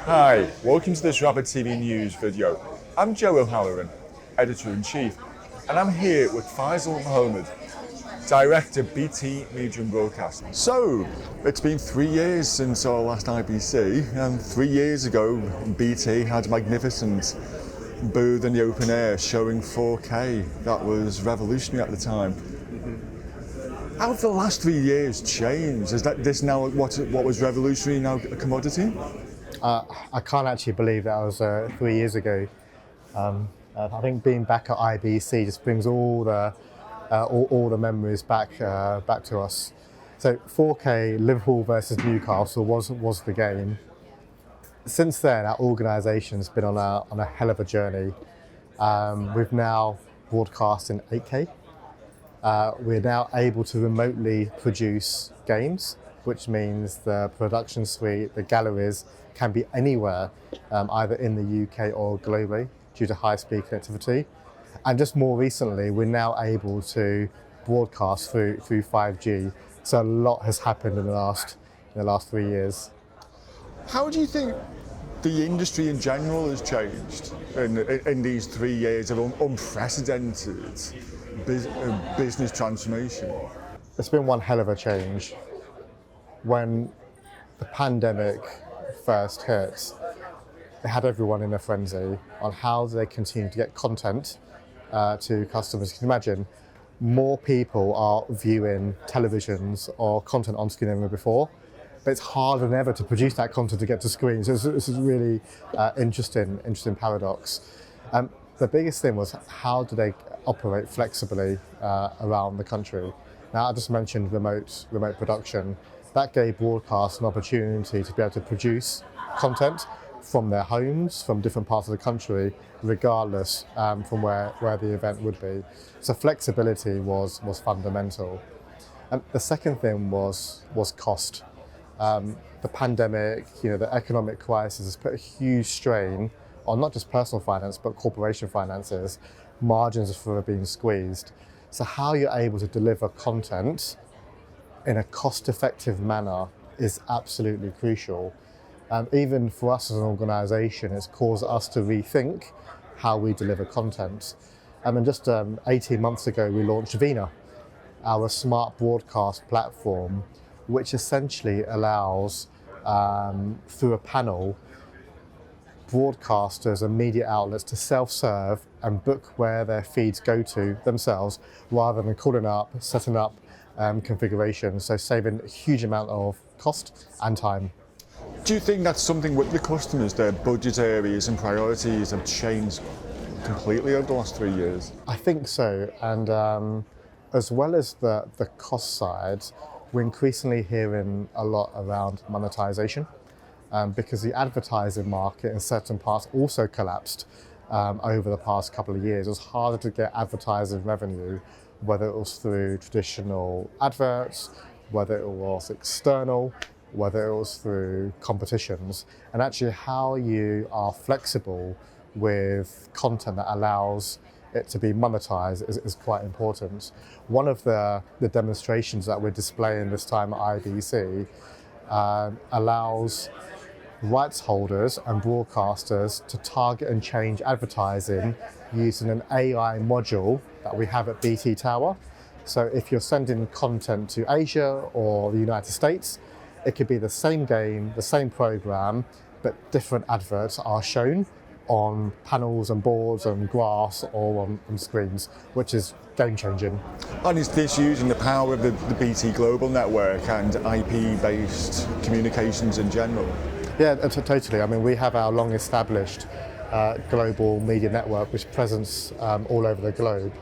Hi, welcome to this Rapid TV News video. I'm Joe O'Halloran, Editor-in-Chief, and I'm here with Faisal Mahomed, Director, BT Media and Broadcasting. So, it's been 3 years since our last IBC, and 3 years ago, BT had a magnificent booth in the open air showing 4K. That was revolutionary at the time. How have the last 3 years changed? Is that this now what was revolutionary now a commodity? I can't actually believe that was 3 years ago. I think being back at IBC just brings all the memories back to us. So 4K Liverpool versus Newcastle was the game. Since then, our organisation's been on a hell of a journey. We've now broadcast in 8K. We're now able to remotely produce games, which means the production suite, the galleries, can be anywhere, either in the UK or globally, due to high-speed connectivity. And just more recently, we're now able to broadcast through 5G. So a lot has happened in the last 3 years. How do you think the industry in general has changed in these 3 years of unprecedented business transformation? It's been one hell of a change. When the pandemic first hit, it had everyone in a frenzy on how do they continue to get content to customers. You can imagine more people are viewing televisions or content on screen than ever before, but it's harder than ever to produce that content to get to screen. So this is really interesting paradox. The biggest thing was how do they operate flexibly around the country. Now, I just mentioned remote production. That gave broadcast an opportunity to be able to produce content from their homes, from different parts of the country, regardless from where the event would be. So flexibility was fundamental. And the second thing was cost. The pandemic, the economic crisis has put a huge strain on not just personal finance, but corporation finances. Margins have been squeezed. So how you're able to deliver content in a cost-effective manner is absolutely crucial. Even for us as an organisation, it's caused us to rethink how we deliver content. And just 18 months ago, we launched Vina, our smart broadcast platform, which essentially allows, through a panel, broadcasters and media outlets to self-serve and book where their feeds go to themselves, rather than calling up, setting up configurations, so saving a huge amount of cost and time. Do you think that's something with the customers, their budget areas and priorities have changed completely over the last 3 years? I think so, and as well as the cost side, we're increasingly hearing a lot around monetisation, because the advertising market in certain parts also collapsed over the past couple of years. It was harder to get advertising revenue, whether it was through traditional adverts, whether it was external, whether it was through competitions. And actually how you are flexible with content that allows it to be monetized is quite important. One of the demonstrations that we're displaying this time at IBC allows rights holders and broadcasters to target and change advertising using an AI module that we have at BT Tower. So if you're sending content to Asia or the United States, it could be the same game, the same program, but different adverts are shown on panels and boards and graphs or on screens, which is game-changing. And is this using the power of the BT Global network and IP-based communications in general? Yeah, totally. I mean, we have our long-established global media network, which presence all over the globe.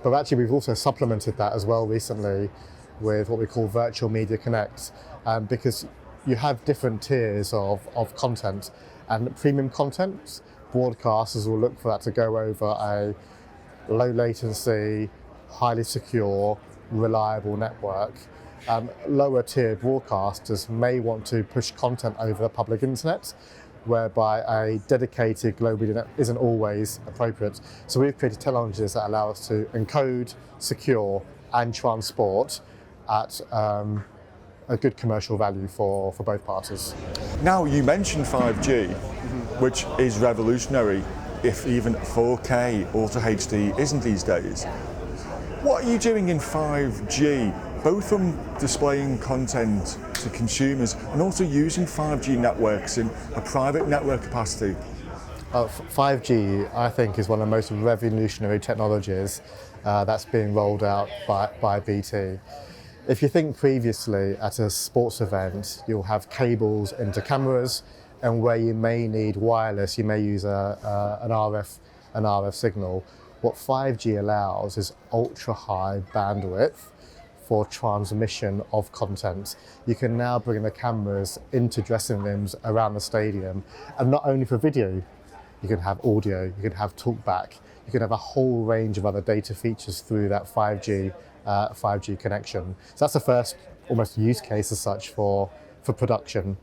But actually, we've also supplemented that as well recently with what we call Virtual Media Connect, because you have different tiers of content, and premium content, broadcasters will look for that to go over a low latency, highly secure, reliable network. Lower tier broadcasters may want to push content over the public internet, whereby a dedicated global media net isn't always appropriate. So we've created technologies that allow us to encode, secure, and transport at a good commercial value for both parties. Now, you mentioned 5G. which is revolutionary if even 4K Ultra HD isn't these days. What are you doing in 5G, both from displaying content to consumers and also using 5G networks in a private network capacity? 5G, I think, is one of the most revolutionary technologies that's being rolled out by BT. If you think previously at a sports event, you'll have cables into cameras, and where you may need wireless, you may use an RF signal. What 5G allows is ultra high bandwidth for transmission of content. You can now bring the cameras into dressing rooms around the stadium, and not only for video, you can have audio, you can have talkback, you can have a whole range of other data features through that 5G connection. So that's the first almost use case as such for production.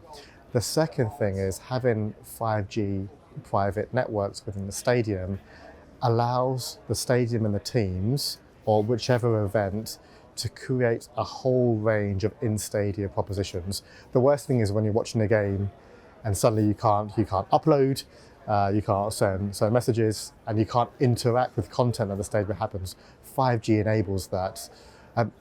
The second thing is having 5G private networks within the stadium allows the stadium and the teams, or whichever event, to create a whole range of in-stadium propositions. The worst thing is when you're watching a game and suddenly you can't upload, you can't send messages, and you can't interact with content at the stadium that happens. 5G enables that.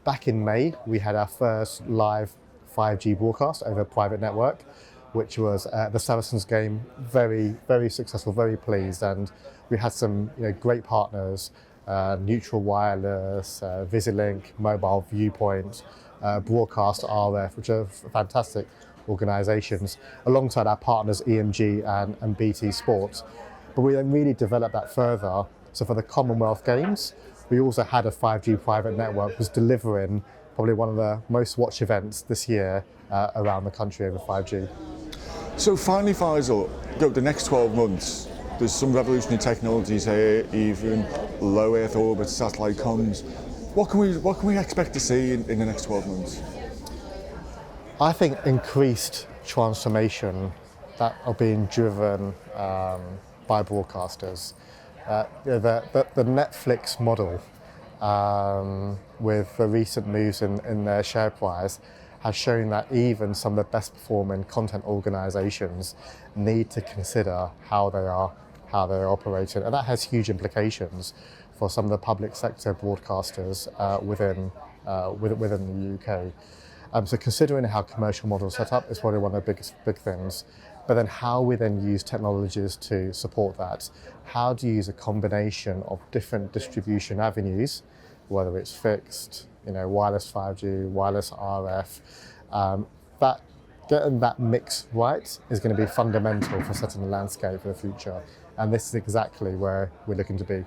Back in May, we had our first live 5G broadcast over a private network, which was the Saracens game. Very, very successful, very pleased. And we had some great partners, Neutral Wireless, Visilink, Mobile Viewpoint, Broadcast RF, which are fantastic organisations, alongside our partners EMG and BT Sport. But we then really developed that further. So for the Commonwealth Games, we also had a 5G private network, was delivering probably one of the most watched events this year around the country over 5G. So finally, Faisal, the next 12 months, there's some revolutionary technologies here, even low Earth orbit satellite comms. What can we expect to see in the next 12 months? I think increased transformation that are being driven by broadcasters. The Netflix model, with the recent moves in their share price, has shown that even some of the best performing content organisations need to consider how they're operating, and that has huge implications for some of the public sector broadcasters within the UK. So considering how commercial models set up is probably one of the big things. But then how we then use technologies to support that. How do you use a combination of different distribution avenues, whether it's fixed, wireless 5G, wireless RF, getting that mix right is going to be fundamental for setting the landscape for the future. And this is exactly where we're looking to be.